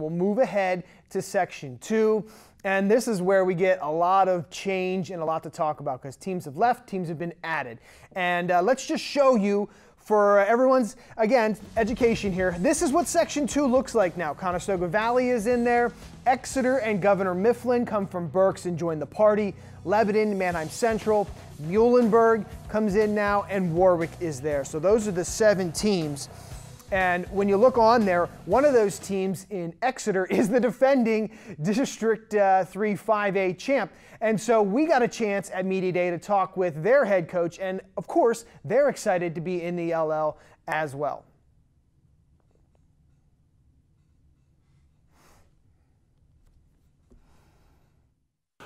We'll move ahead to Section 2, and this is where we get a lot of change and a lot to talk about because teams have left, teams have been added. And let's just show you for everyone's, again, education here. This is what Section 2 looks like now. Conestoga Valley is in there. Exeter and Governor Mifflin come from Berks and join the party. Lebanon, Manheim Central, Muhlenberg comes in now, and Warwick is there. So those are the 7 teams. And when you look on there, one of those teams in Exeter is the defending District 3 5A champ. And so we got a chance at Media Day to talk with their head coach, and of course, they're excited to be in the LL as well.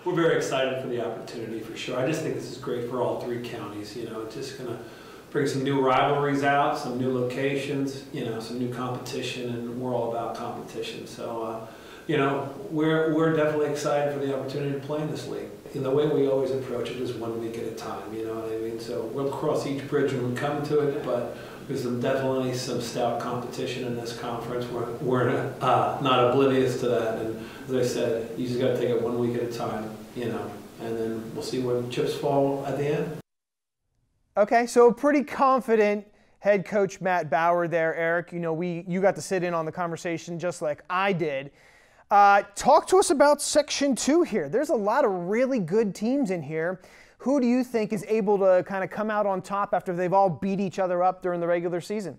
We're very excited for the opportunity, for sure. I just think this is great for all 3 counties. You know, it's just going to bring some new rivalries out, some new locations, you know, some new competition, and we're all about competition. So, you know, we're definitely excited for the opportunity to play in this league. And the way we always approach it is 1 week at a time, you know what I mean? So we'll cross each bridge when we come to it, but there's definitely some stout competition in this conference. We're not oblivious to that, and as I said, you just got to take it 1 week at a time, you know, and then we'll see where the chips fall at the end. Okay, so a pretty confident head coach Matt Bauer there, Eric. You know, you got to sit in on the conversation just like I did. Talk to us about Section 2 here. There's a lot of really good teams in here. Who do you think is able to kind of come out on top after they've all beat each other up during the regular season?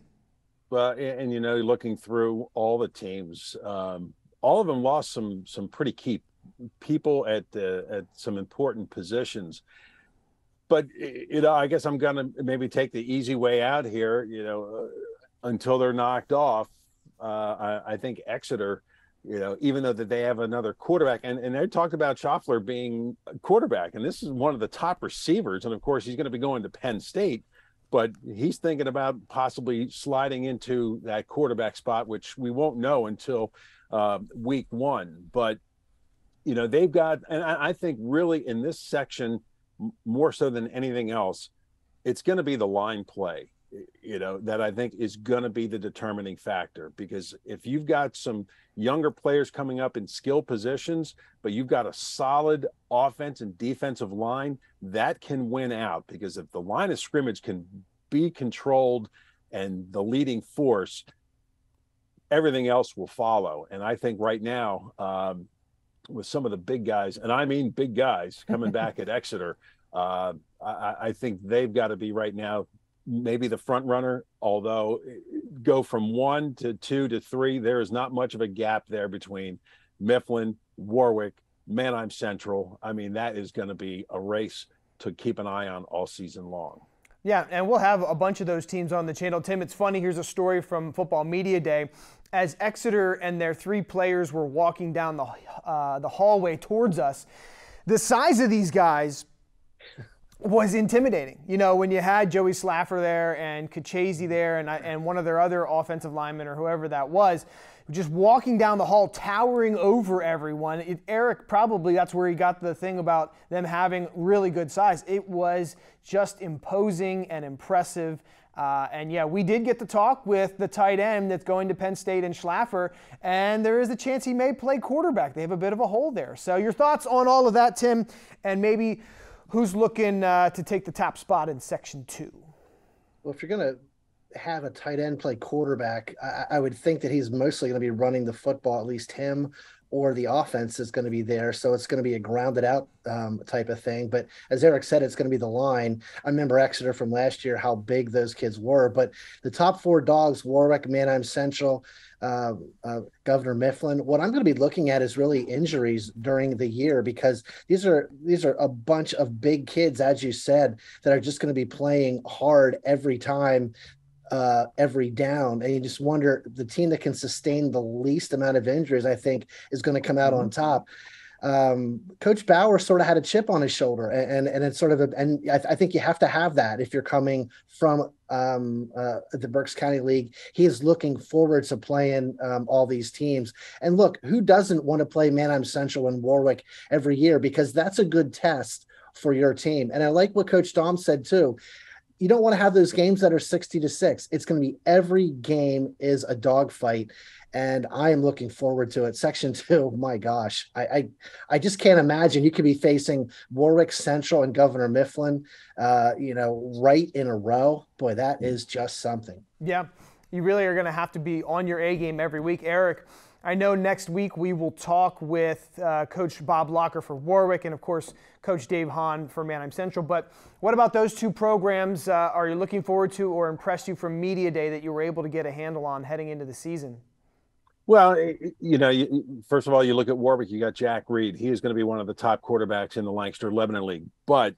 Well, and you know, looking through all the teams, all of them lost some pretty key people at some important positions. But, you know, I guess I'm going to maybe take the easy way out here, you know, until they're knocked off. I think Exeter, you know, even though that they have another quarterback, and they talked about Schaffler being a quarterback, and this is one of the top receivers. And, of course, he's going to be going to Penn State, but he's thinking about possibly sliding into that quarterback spot, which we won't know until week 1. But, you know, they've got, and I think really in this section, more so than anything else, it's going to be the line play, you know, that I think is going to be the determining factor. Because if you've got some younger players coming up in skill positions, but you've got a solid offense and defensive line, that can win out. Because if the line of scrimmage can be controlled and the leading force, everything else will follow. And I think right now, with some of the big guys, and I mean big guys coming back at Exeter, I think they've got to be right now maybe the front runner, although go from 1 to 2 to 3, there is not much of a gap there between Mifflin, Warwick, Manheim Central. I mean, that is going to be a race to keep an eye on all season long. Yeah, and we'll have a bunch of those teams on the channel. Tim, it's funny, here's a story from Football Media Day. As Exeter and their 3 players were walking down the hallway towards us, the size of these guys was intimidating. You know, when you had Joey Slaffer there and Kachese there and one of their other offensive linemen or whoever that was, just walking down the hall, towering over everyone. Eric, probably that's where he got the thing about them having really good size. It was just imposing and impressive. And yeah, we did get to talk with the tight end that's going to Penn State and Schlaffer, and there is a chance he may play quarterback. They have a bit of a hole there. So your thoughts on all of that, Tim, and maybe who's looking to take the top spot in Section 2? Well, if you're going to have a tight end play quarterback, I would think that he's mostly going to be running the football, at least him or the offense is going to be there. So it's going to be a grounded out type of thing. But as Eric said, it's going to be the line. I remember Exeter from last year, how big those kids were. But the top 4 dogs, Warwick, Manheim Central, Governor Mifflin, what I'm going to be looking at is really injuries during the year, because these are a bunch of big kids, as you said, that are just going to be playing hard every time, every down. And you just wonder, the team that can sustain the least amount of injuries, I think, is going to come out on top. Coach Bauer sort of had a chip on his shoulder, and it's sort of I think you have to have that if you're coming from the Berks County League. He is looking forward to playing all these teams. And look, who doesn't want to play Manheim Central and Warwick every year? Because that's a good test for your team. And I like what Coach Dom said too. you don't want to have those games that are 60-6. It's going to be every game is a dogfight, and I am looking forward to it. Section 2, my gosh, I just can't imagine you could be facing Warwick Central and Governor Mifflin, right in a row. Boy, that is just something. Yeah, you really are going to have to be on your A game every week. Eric, I know next week we will talk with Coach Bob Locker for Warwick and, of course, Coach Dave Hahn for Manheim Central. But what about those two programs are you looking forward to or impressed you from Media Day that you were able to get a handle on heading into the season? Well, first of all, you look at Warwick, you got Jack Reed. He is going to be one of the top quarterbacks in the Lancaster Lebanon League. But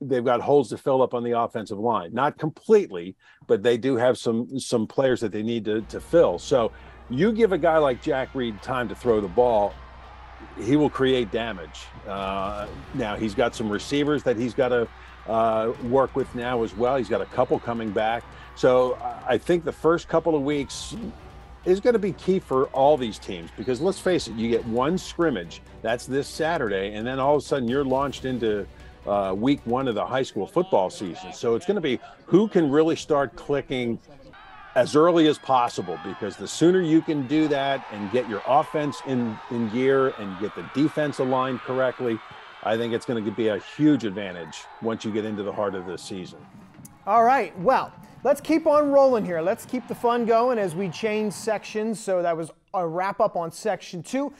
they've got holes to fill up on the offensive line. Not completely, but they do have some players that they need to fill. So you give a guy like Jack Reed time to throw the ball, he will create damage. Now, he's got some receivers that he's got to work with now as well. He's got a couple coming back. So I think the first couple of weeks is going to be key for all these teams, because let's face it, you get one scrimmage, that's this Saturday, and then all of a sudden you're launched into week 1 of the high school football season. So it's going to be who can really start clicking as early as possible, because the sooner you can do that and get your offense in gear and get the defense aligned correctly, I think it's going to be a huge advantage once you get into the heart of the season. All right, well, let's keep on rolling here. Let's keep the fun going as we change sections. So that was a wrap up on section 2.